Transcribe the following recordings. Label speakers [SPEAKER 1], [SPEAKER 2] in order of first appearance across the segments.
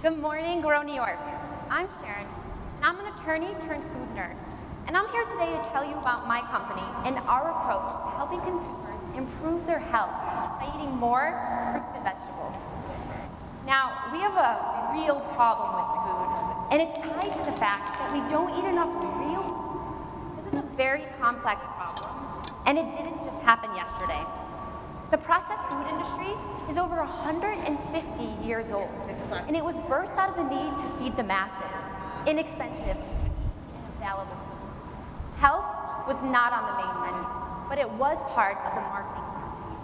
[SPEAKER 1] Good morning, Grow New York. I'm Sharon, and I'm an attorney turned food nerd. And I'm here today to tell you about my company and our approach to helping consumers improve their health by eating more fruits and vegetables. Now, we have a real problem with food, and it's tied to the fact that we don't eat enough real food. This is a very complex problem, and it didn't just happen yesterday. The processed food industry is over 150 years old, and it was birthed out of the need to feed the masses inexpensive, tasty, and available food. Health was not on the main menu, but it was part of the marketing campaign.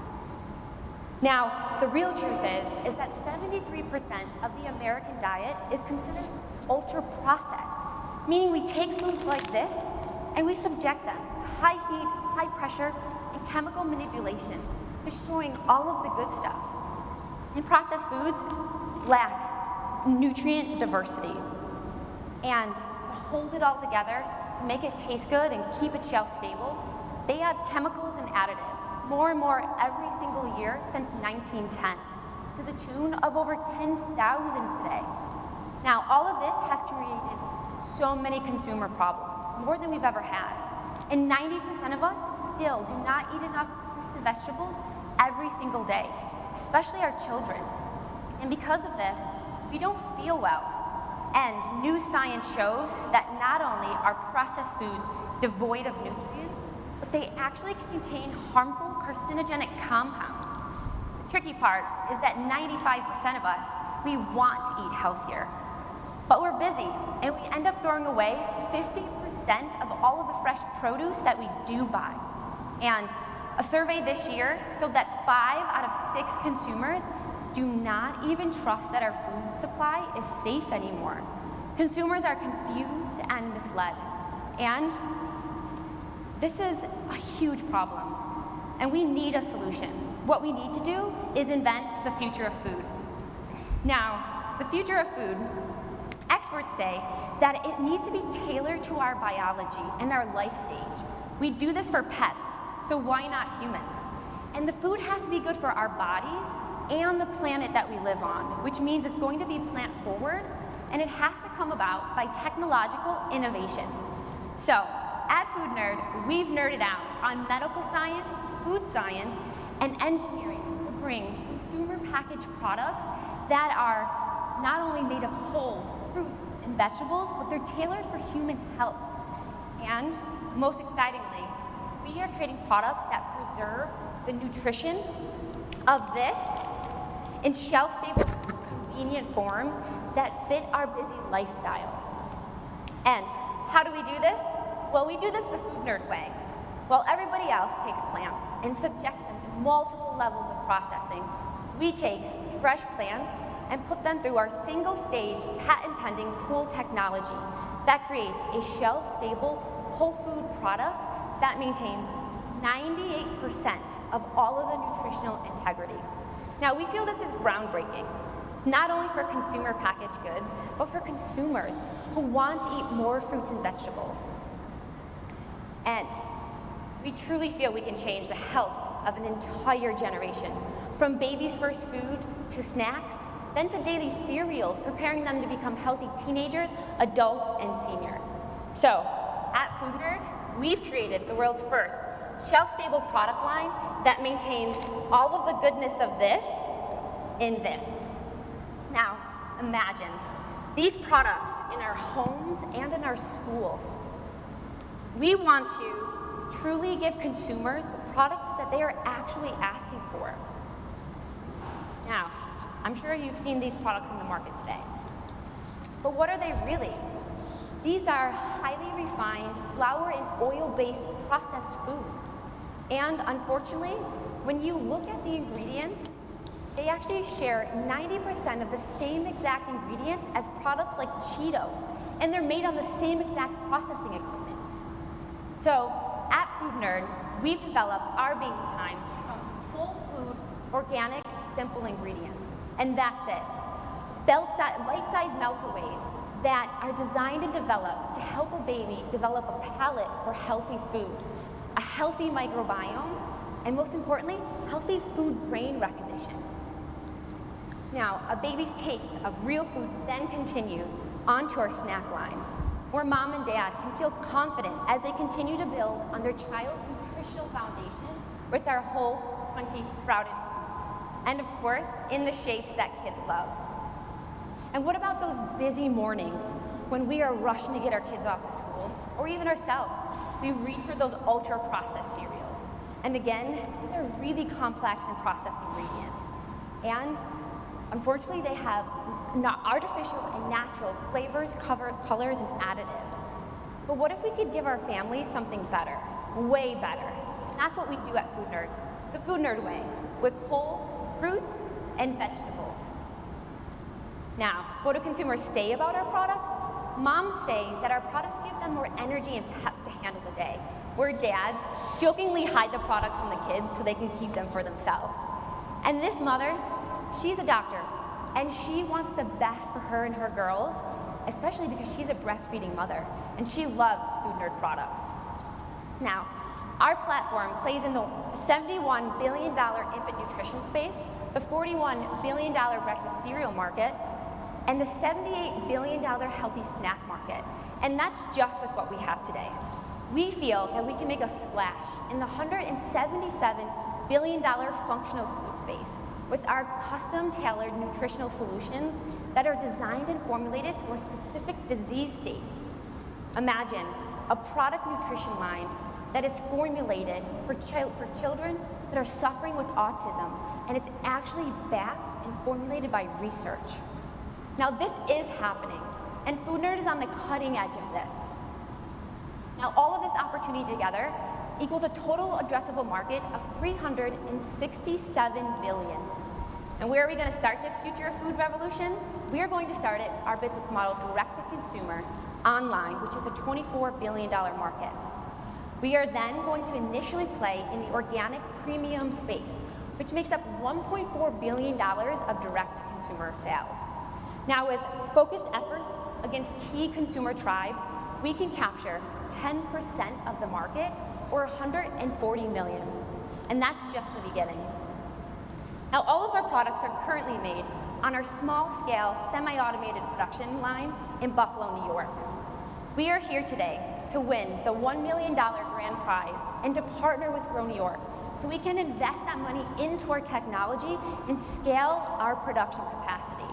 [SPEAKER 1] Now, the real truth is that 73% of the American diet is considered ultra-processed, meaning we take foods like this and we subject them to high heat, high pressure, and chemical manipulation, destroying all of the good stuff. And processed foods lack nutrient diversity. And to hold it all together, to make it taste good and keep it shelf stable, they add chemicals and additives, more and more every single year since 1910, to the tune of over 10,000 today. Now, all of this has created so many consumer problems, more than we've ever had. And 90% of us still do not eat enough fruits and vegetables every single day, especially our children. And because of this, we don't feel well. And new science shows that not only are processed foods devoid of nutrients, but they actually contain harmful carcinogenic compounds. The tricky part is that 95% of us, we want to eat healthier. But we're busy, and we end up throwing away 50% of all of the fresh produce that we do buy. And a survey this year showed that 5 out of 6 consumers do not even trust that our food supply is safe anymore. Consumers are confused and misled. And this is a huge problem, and we need a solution. What we need to do is invent the future of food. Now, the future of food, experts say that it needs to be tailored to our biology and our life stage. We do this for pets, so why not humans? And the food has to be good for our bodies and the planet that we live on, which means it's going to be plant forward, and it has to come about by technological innovation. So, at Foodnerd, we've nerded out on medical science, food science, and engineering to bring consumer packaged products that are not only made of whole fruits and vegetables, but they're tailored for human health. And most excitingly, we are creating products that preserve the nutrition of this in shelf-stable, convenient forms that fit our busy lifestyle. And how do we do this? Well, we do this the Food Nerd way. While everybody else takes plants and subjects them to multiple levels of processing, we take fresh plants and put them through our single-stage, patent-pending cool technology that creates a shelf-stable, whole food product that maintains 98% of all of the nutritional integrity. Now, we feel this is groundbreaking, not only for consumer packaged goods, but for consumers who want to eat more fruits and vegetables. And we truly feel we can change the health of an entire generation, from baby's first food to snacks, then to daily cereals, preparing them to become healthy teenagers, adults, and seniors. So, at Foodnerd, we've created the world's first shelf-stable product line that maintains all of the goodness of this in this. Now, imagine these products in our homes and in our schools. We want to truly give consumers the products that they are actually asking for. Now, I'm sure you've seen these products in the market today. But what are they really? These are highly refined, flour and oil-based processed foods. And unfortunately, when you look at the ingredients, they actually share 90% of the same exact ingredients as products like Cheetos, and they're made on the same exact processing equipment. So, at Foodnerd, we've developed our baby times from whole food, organic, simple ingredients. And that's it. Bite-sized meltaways that are designed and developed to help a baby develop a palate for healthy food, a healthy microbiome, and most importantly, healthy food brain recognition. Now, a baby's taste of real food then continues onto our snack line, where mom and dad can feel confident as they continue to build on their child's nutritional foundation with our whole, crunchy, sprouted food. And of course, in the shapes that kids love. And what about those busy mornings when we are rushing to get our kids off to school, or even ourselves? We reach for those ultra-processed cereals. And again, these are really complex and processed ingredients. And unfortunately, they have not artificial and natural flavors, colors, and additives. But what if we could give our families something better, way better? That's what we do at Foodnerd, the Foodnerd way, with whole fruits and vegetables. Now, what do consumers say about our products? Moms say that our products give them more energy and pep to handle the day, where dads jokingly hide the products from the kids so they can keep them for themselves. And this mother, she's a doctor, and she wants the best for her and her girls, especially because she's a breastfeeding mother, and she loves Foodnerd products. Now, our platform plays in the $71 billion infant nutrition space, the $41 billion breakfast cereal market, and the $78 billion healthy snack market. And that's just with what we have today. We feel that we can make a splash in the $177 billion functional food space with our custom-tailored nutritional solutions that are designed and formulated for specific disease states. Imagine a product nutrition line that is formulated for children that are suffering with autism, and it's actually backed and formulated by research. Now, this is happening, and Foodnerd is on the cutting edge of this. Now, all of this opportunity together equals a total addressable market of $367 billion. And where are we going to start this future of food revolution? We are going to start it, our business model, direct to consumer, online, which is a $24 billion market. We are then going to initially play in the organic premium space, which makes up $1.4 billion of direct to consumer sales. Now, with focused efforts against key consumer tribes, we can capture 10% of the market, or 140 million. And that's just the beginning. Now, all of our products are currently made on our small-scale, semi-automated production line in Buffalo, New York. We are here today to win the $1 million grand prize and to partner with Grow New York so we can invest that money into our technology and scale our production capacity.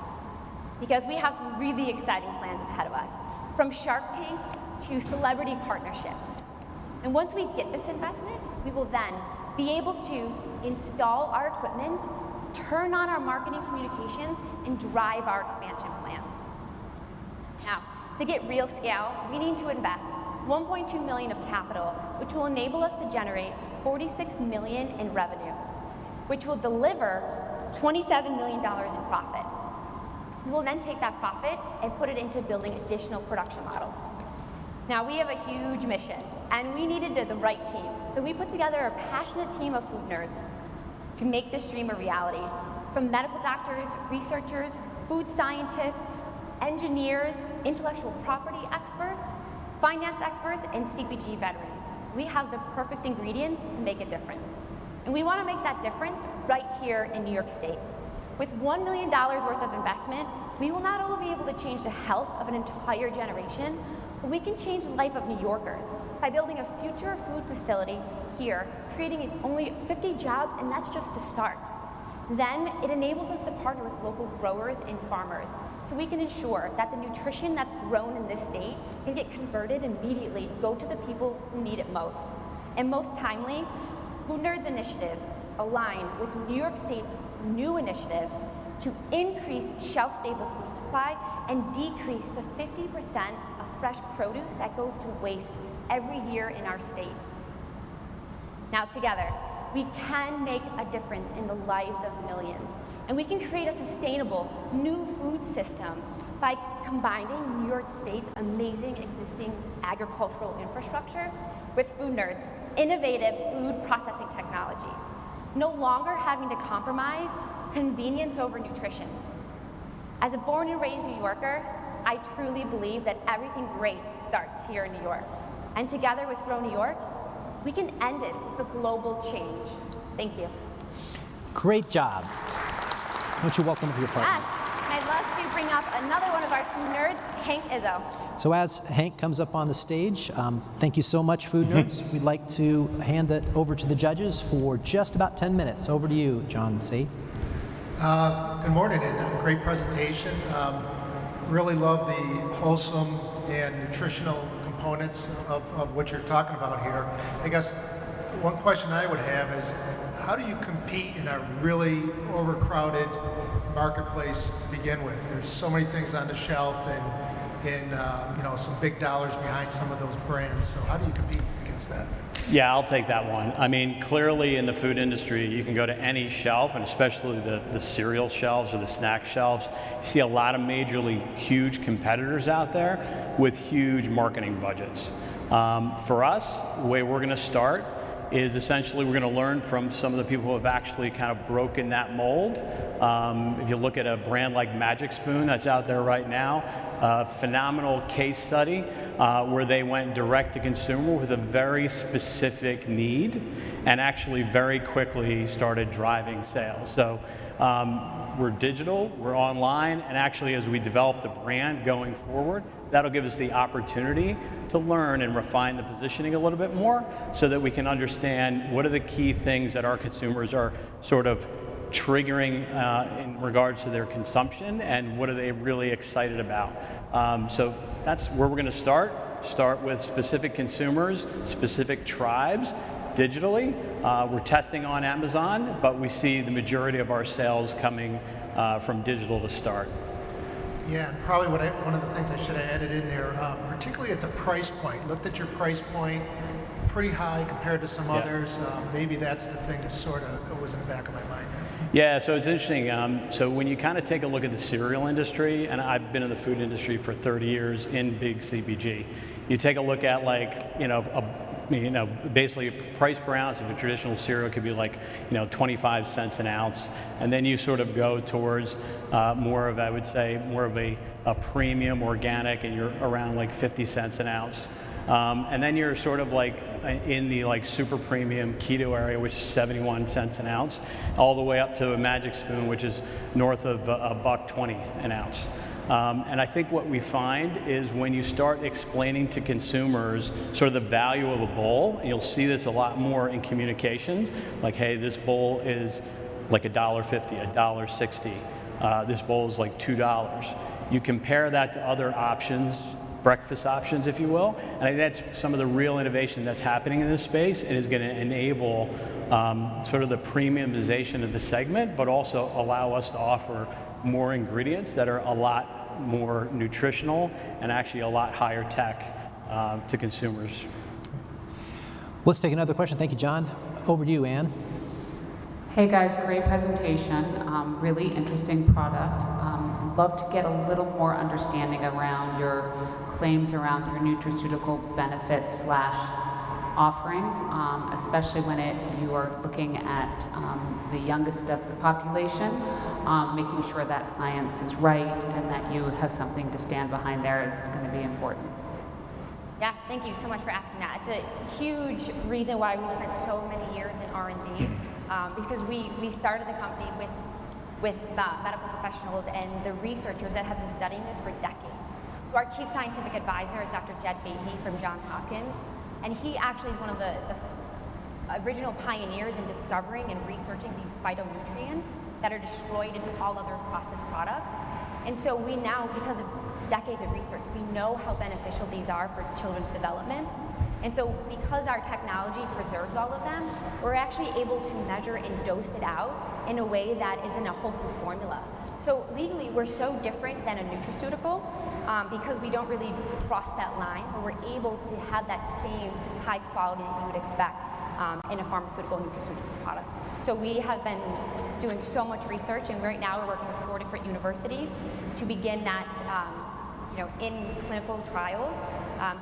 [SPEAKER 1] Because we have some really exciting plans ahead of us, from Shark Tank to celebrity partnerships. And once we get this investment, we will then be able to install our equipment, turn on our marketing communications, and drive our expansion plans. Now, to get real scale, we need to invest $1.2 million of capital, which will enable us to generate $46 million in revenue, which will deliver $27 million in profit. We will then take that profit and put it into building additional production models. Now, we have a huge mission, and we needed the right team. So we put together a passionate team of food nerds to make this dream a reality. From medical doctors, researchers, food scientists, engineers, intellectual property experts, finance experts, and CPG veterans. We have the perfect ingredients to make a difference. And we want to make that difference right here in New York State. With $1 million worth of investment, we will not only be able to change the health of an entire generation, but we can change the life of New Yorkers by building a future food facility here, creating only 50 jobs, and that's just to start. Then it enables us to partner with local growers and farmers so we can ensure that the nutrition that's grown in this state can get converted immediately and go to the people who need it most. And most timely, Foodnerd's initiatives align with New York State's new initiatives to increase shelf-stable food supply and decrease the 50% of fresh produce that goes to waste every year in our state. Now together, we can make a difference in the lives of millions, and we can create a sustainable new food system by combining New York State's amazing existing agricultural infrastructure with Foodnerd's innovative food processing technology, no longer having to compromise convenience over nutrition. As a born and raised New Yorker, I truly believe that everything great starts here in New York. And together with Grow New York, we can end it with a global change. Thank you.
[SPEAKER 2] Great job. Why don't you welcome your partner?
[SPEAKER 1] Yes, and I'd love to bring up another one of our food nerds, Hank Izzo.
[SPEAKER 2] So as Hank comes up on the stage, thank you so much, Food Nerds. We'd like to hand that over to the judges for just about 10 minutes. Over to you, John C.
[SPEAKER 3] Good morning, and great presentation. Really love the wholesome and nutritional components of what you're talking about here. I guess one question I would have is, how do you compete in a really overcrowded marketplace to begin with? There's so many things on the shelf and some big dollars behind some of those brands. So how do you compete against that?
[SPEAKER 4] Yeah, I'll take that one. I mean, clearly in the food industry, you can go to any shelf, and especially the cereal shelves or the snack shelves. You see a lot of majorly huge competitors out there with huge marketing budgets. For us, the way we're going to start is essentially we're going to learn from some of the people who have actually kind of broken that mold. If you look at a brand like Magic Spoon that's out there right now, a phenomenal case study where they went direct to consumer with a very specific need and actually very quickly started driving sales. So we're digital, we're online, and actually as we develop the brand going forward, that'll give us the opportunity to learn and refine the positioning a little bit more so that we can understand what are the key things that our consumers are sort of triggering in regards to their consumption and what are they really excited about. So that's where we're going to start with specific consumers, specific tribes, digitally. We're testing on Amazon, but we see the majority of our sales coming from digital to start.
[SPEAKER 3] Yeah, and probably one of the things I should have added in there, particularly at the price point. Looked at your price point, pretty high compared to some others. Maybe that's the thing that sort of was in the back of my mind.
[SPEAKER 4] Yeah, so it's interesting. So when you kind of take a look at the cereal industry, and I've been in the food industry for 30 years in big CPG, you take a look at basically price per ounce of a traditional cereal could be 25 cents an ounce, and then you sort of go towards more of a premium organic, and you're around 50 cents an ounce. And then you're sort of in the super premium keto area, which is 71 cents an ounce, all the way up to a Magic Spoon, which is north of $1.20 an ounce. And I think what we find is when you start explaining to consumers sort of the value of a bowl, and you'll see this a lot more in communications, like, hey, this bowl is $1.50, $1.60. This bowl is $2. You compare that to other options, breakfast options, if you will, and I think that's some of the real innovation that's happening in this space and is going to enable sort of the premiumization of the segment, but also allow us to offer more ingredients that are a lot more nutritional and actually a lot higher tech to consumers.
[SPEAKER 2] Let's take another question. Thank you, John. Over to you, Ann.
[SPEAKER 5] Hey guys, great presentation. Really interesting product. Love to get a little more understanding around your claims around your nutraceutical benefits / offerings, especially when you are looking at the youngest of the population, making sure that science is right and that you have something to stand behind there is going to be important.
[SPEAKER 1] Yes, thank you so much for asking that. It's a huge reason why we spent so many years in R&D, because we started the company with medical professionals and the researchers that have been studying this for decades. So our chief scientific advisor is Dr. Jed Fahey from Johns Hopkins, and he actually is one of the original pioneers in discovering and researching these phytonutrients that are destroyed in all other processed products. And so we now, because of decades of research, we know how beneficial these are for children's development. And so because our technology preserves all of them, we're actually able to measure and dose it out in a way that is in a whole food formula. So legally, we're so different than a nutraceutical because we don't really cross that line, but we're able to have that same high quality that you would expect in a pharmaceutical and nutraceutical product. So we have been doing so much research, and right now we're working with 4 different universities to begin that in clinical trials.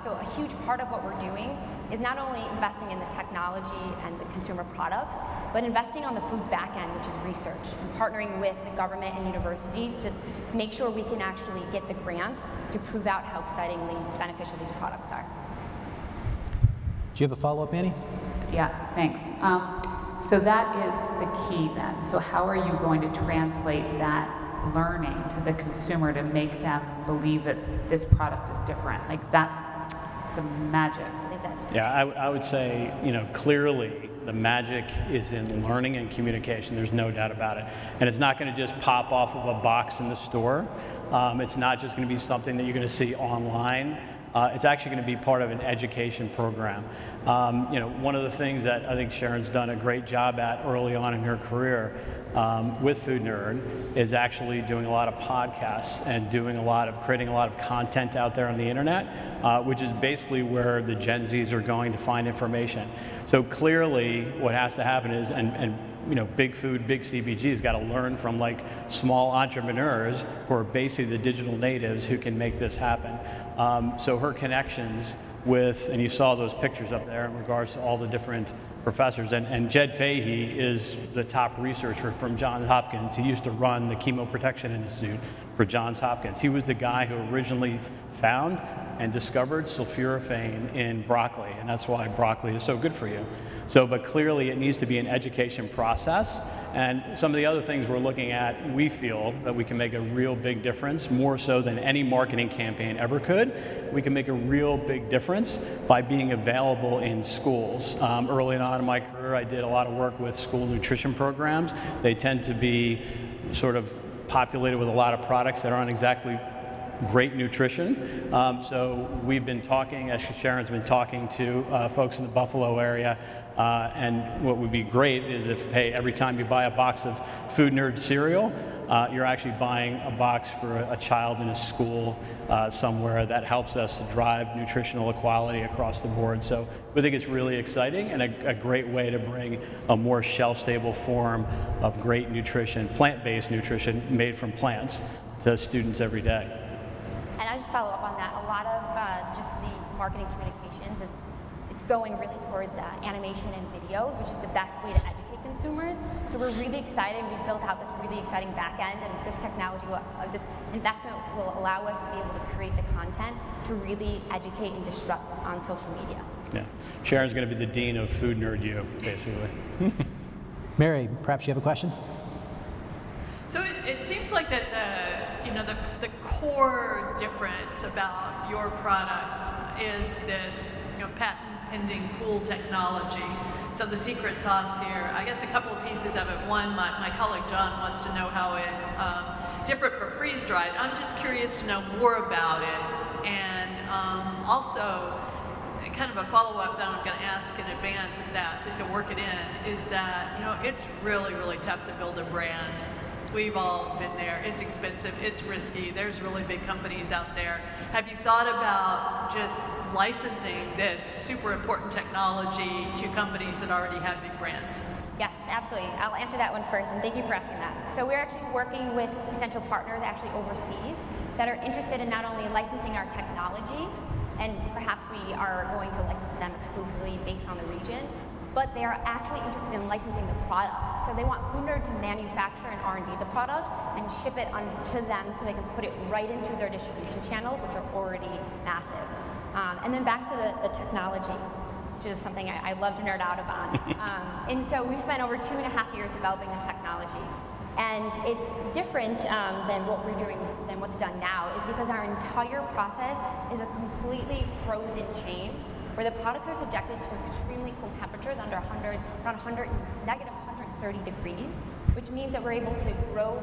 [SPEAKER 1] So a huge part of what we're doing is not only investing in the technology and the consumer products, but investing on the food back end, which is research, and partnering with the government and universities to make sure we can actually get the grants to prove out how excitingly beneficial these products are.
[SPEAKER 2] Do you have a follow-up, Annie?
[SPEAKER 5] Yeah, thanks. So that is the key then. So how are you going to translate that learning to the consumer to make them believe that this product is different? Like that's the magic.
[SPEAKER 4] Yeah, I would say, clearly the magic is in learning and communication. There's no doubt about it. And it's not going to just pop off of a box in the store. It's not just going to be something that you're going to see online. It's actually going to be part of an education program. One of the things that I think Sharon's done a great job at early on in her career with Foodnerd is actually doing a lot of podcasts and creating a lot of content out there on the internet, which is basically where the Gen Zs are going to find information. So clearly what has to happen is, and big food, big CPG's got to learn from like small entrepreneurs who are basically the digital natives who can make this happen. So her connections with, and you saw those pictures up there in regards to all the different professors, and Jed Fahey is the top researcher from Johns Hopkins. He used to run the Chemoprotection Institute for Johns Hopkins. He was the guy who originally found and discovered sulforaphane in broccoli, and that's why broccoli is so good for you. But clearly it needs to be an education process, and some of the other things we're looking at, we feel that we can make a real big difference, more so than any marketing campaign ever could. We can make a real big difference by being available in schools. Early on in my career, I did a lot of work with school nutrition programs. They tend to be sort of populated with a lot of products that aren't exactly great nutrition. So we've been talking, as Sharon's been talking to folks in the Buffalo area, and what would be great is if, hey, every time you buy a box of Foodnerd cereal, you're actually buying a box for a child in a school somewhere. That helps us to drive nutritional equality across the board. So we think it's really exciting and a great way to bring a more shelf-stable form of great nutrition, plant-based nutrition made from plants to students every day.
[SPEAKER 1] And I just follow up on that. A lot of just the marketing communications is it's going really towards animation and videos, which is the best way to educate consumers. So we're really excited. We've built out this really exciting back end, and this technology, this investment will allow us to be able to create the content to really educate and disrupt on social media.
[SPEAKER 4] Yeah, Sharon's going to be the dean of Foodnerd U, basically.
[SPEAKER 2] Mary, perhaps you have a question?
[SPEAKER 6] So it seems like that the core difference about your product is this patent pending cool technology. So the secret sauce here, I guess a couple of pieces of it. One, my colleague John wants to know how it's different from freeze dried. I'm just curious to know more about it, and also kind of a follow-up that I'm going to ask in advance of that to work it in is that it's really, really tough to build a brand. We've all been there. It's expensive. It's risky. There's really big companies out there. Have you thought about just licensing this super important technology to companies that already have big brands?
[SPEAKER 1] Yes, absolutely. I'll answer that one first, and thank you for asking that. So we're actually working with potential partners actually overseas that are interested in not only licensing our technology, and perhaps we are going to license them exclusively based on the region, but they are actually interested in licensing the product. So they want Foodnerd to manufacture and R&D the product and ship it to them so they can put it right into their distribution channels, which are already massive. And then back to the technology, which is something I love to nerd out about. And so we've spent over 2.5 years developing the technology. And it's different than what we're doing, than what's done now, is because our entire process is a completely frozen chain where the products are subjected to extremely cold temperatures under negative 130 degrees, which means that we're able to grow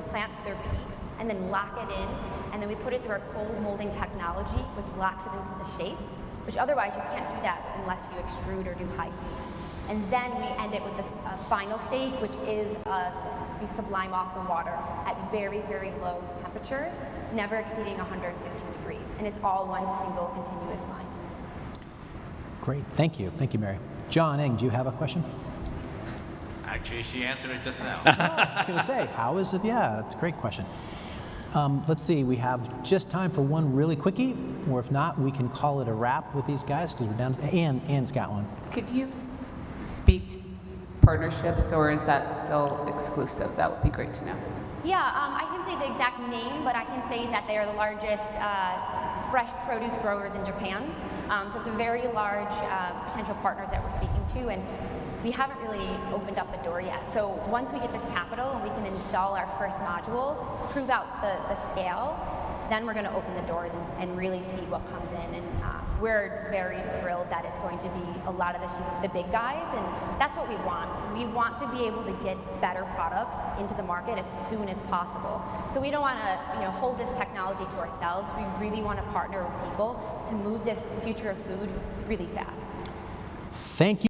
[SPEAKER 1] plants to their peak and then lock it in, and then we put it through our cold molding technology, which locks it into the shape, which otherwise you can't do that unless you extrude or do high heat. And then we end it with a final stage, which is we sublime off the water at very, very low temperatures, never exceeding 115 degrees, and it's all one single continuous line.
[SPEAKER 2] Great, thank you, Mary. John Eng, do you have a question?
[SPEAKER 7] Actually, she answered it just now.
[SPEAKER 2] I was going to say, how is it? Yeah, that's a great question. Let's see, we have just time for one really quickie, or if not, we can call it a wrap with these guys because we're down to Anne's got one.
[SPEAKER 5] Could you speak to partnerships, or is that still exclusive? That would be great to know.
[SPEAKER 1] Yeah, I can say the exact name, but I can say that they are the largest fresh produce growers in Japan. So it's a very large potential partners that we're speaking to, and we haven't really opened up the door yet. So once we get this capital and we can install our first module, prove out the scale, then we're going to open the doors and really see what comes in. And we're very thrilled that it's going to be a lot of the big guys, and that's what we want. We want to be able to get better products into the market as soon as possible. So we don't want to hold this technology to ourselves. We really want to partner with people to move this future of food really fast.
[SPEAKER 2] Thank you.